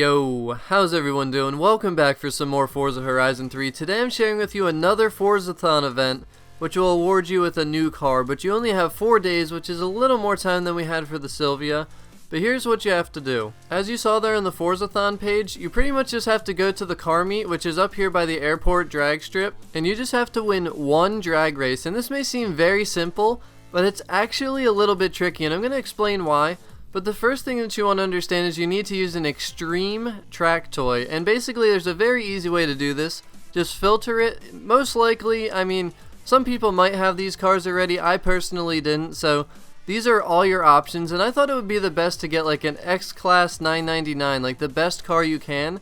Yo, how's everyone doing? Welcome back for some more Forza Horizon 3. Today I'm sharing with you another Forzathon event, which will award you with a new car, but you only have 4 days, which is a little more time than we had for the Sylvia. But here's what you have to do. As you saw there on the Forzathon page, you pretty much just have to go to the car meet, which is up here by the airport drag strip, and you just have to win one drag race. And this may seem very simple, but it's actually a little bit tricky, and I'm going to explain why. But the first thing that you want to understand is you need to use an extreme track toy, and basically there's a very easy way to do this. Just filter it. Most likely, I mean, some people might have these cars already. I personally didn't, so these are all your options, and I thought it would be the best to get like an X-Class 999, like the best car you can.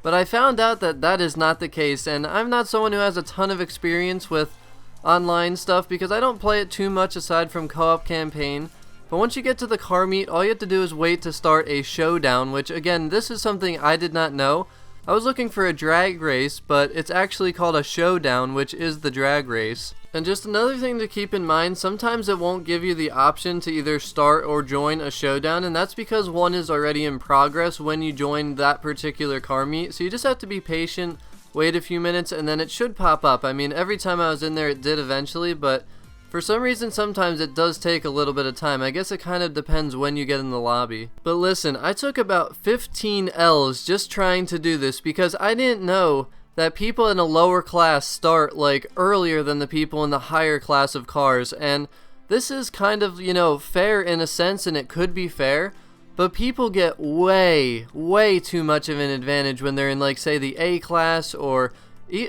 But I found out that that is not the case, and I'm not someone who has a ton of experience with online stuff because I don't play it too much aside from co-op campaign. But once you get to the car meet, all you have to do is wait to start a showdown, which again, this is something I did not know. I was looking for a drag race, but it's actually called a showdown, which is the drag race. And just another thing to keep in mind, sometimes it won't give you the option to either start or join a showdown, and that's because one is already in progress when you join that particular car meet. So you just have to be patient, wait a few minutes, and then it should pop up. I mean, every time I was in there it did eventually, but for some reason, sometimes it does take a little bit of time. I guess it kind of depends when you get in the lobby. But listen, I took about 15 L's just trying to do this because I didn't know that people in a lower class start like earlier than the people in the higher class of cars. And this is kind of, you know, fair in a sense, and it could be fair. But people get way too much of an advantage when they're in, like, say, the A class, or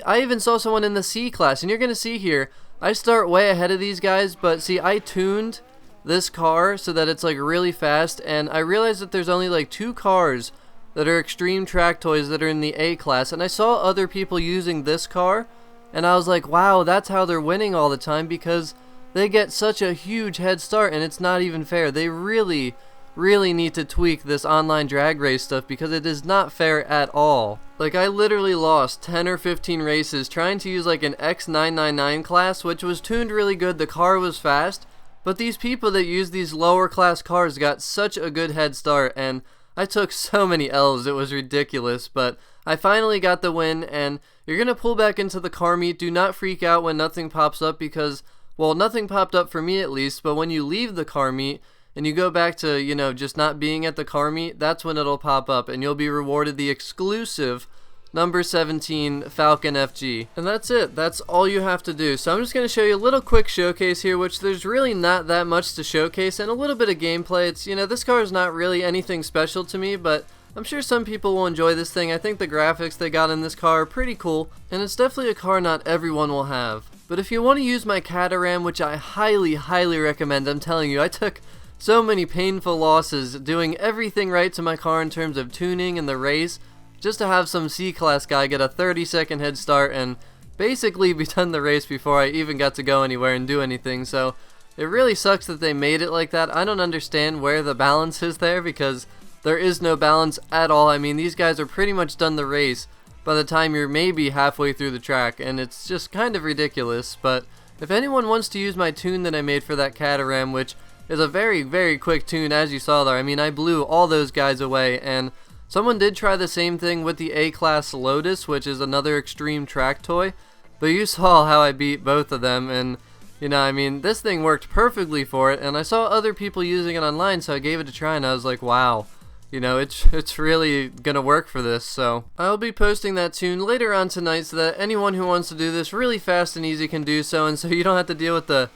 I even saw someone in the C class. And you're going to see here, I start way ahead of these guys, but see, I tuned this car so that it's like really fast, and I realized that there's only like 2 cars that are extreme track toys that are in the A class, and I saw other people using this car, and I was like, wow, that's how they're winning all the time, because they get such a huge head start, and it's not even fair. They really need to tweak this online drag race stuff because it is not fair at all. Like, I literally lost 10 or 15 races trying to use like an X999 class, which was tuned really good. The car was fast, but these people that use these lower class cars got such a good head start, and I took so many L's, it was ridiculous. But I finally got the win, and you're gonna pull back into the car meet. Do not freak out when nothing pops up because, well, nothing popped up for me at least, but when you leave the car meet and you go back to, you know, just not being at the car meet, that's when it'll pop up, and you'll be rewarded the exclusive number 17 Falcon FG. And that's it. That's all you have to do. So I'm just going to show you a little quick showcase here, which there's really not that much to showcase, and a little bit of gameplay. It's, you know, this car is not really anything special to me, but I'm sure some people will enjoy this thing. I think the graphics they got in this car are pretty cool, and it's definitely a car not everyone will have. But if you want to use my Cataram, which I highly recommend, I'm telling you, I took so many painful losses doing everything right to my car in terms of tuning and the race, just to have some C-Class guy get a 30-second head start and basically be done the race before I even got to go anywhere and do anything. So it really sucks that they made it like that. I don't understand where the balance is there, because there is no balance at all. I mean, these guys are pretty much done the race by the time you're maybe halfway through the track, and it's just kind of ridiculous. But if anyone wants to use my tune that I made for that Cataram, which is a very quick tune, as you saw there. I mean, I blew all those guys away, and someone did try the same thing with the A-Class Lotus, which is another extreme track toy, but you saw how I beat both of them, and, you know, I mean, this thing worked perfectly for it, and I saw other people using it online, so I gave it a try, and I was like, wow, you know, it's really gonna work for this. So I'll be posting that tune later on tonight so that anyone who wants to do this really fast and easy can do so, and so you don't have to deal with the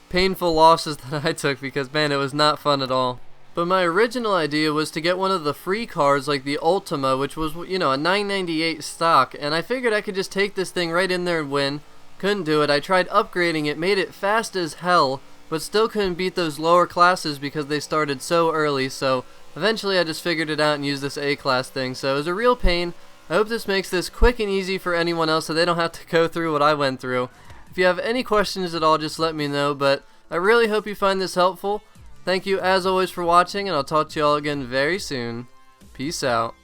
painful losses that I took, because man, it was not fun at all. But my original idea was to get one of the free cars like the Ultima, which was, you know, a 998 stock, and I figured I could just take this thing right in there and win. Couldn't do it. I tried upgrading it, made it fast as hell, but still couldn't beat those lower classes because they started so early. So eventually I just figured it out and used this A-class thing. So it was a real pain. I hope this makes this quick and easy for anyone else so they don't have to go through what I went through. If you have any questions at all, just let me know, but I really hope you find this helpful. Thank you as always for watching, and I'll talk to you all again very soon. Peace out.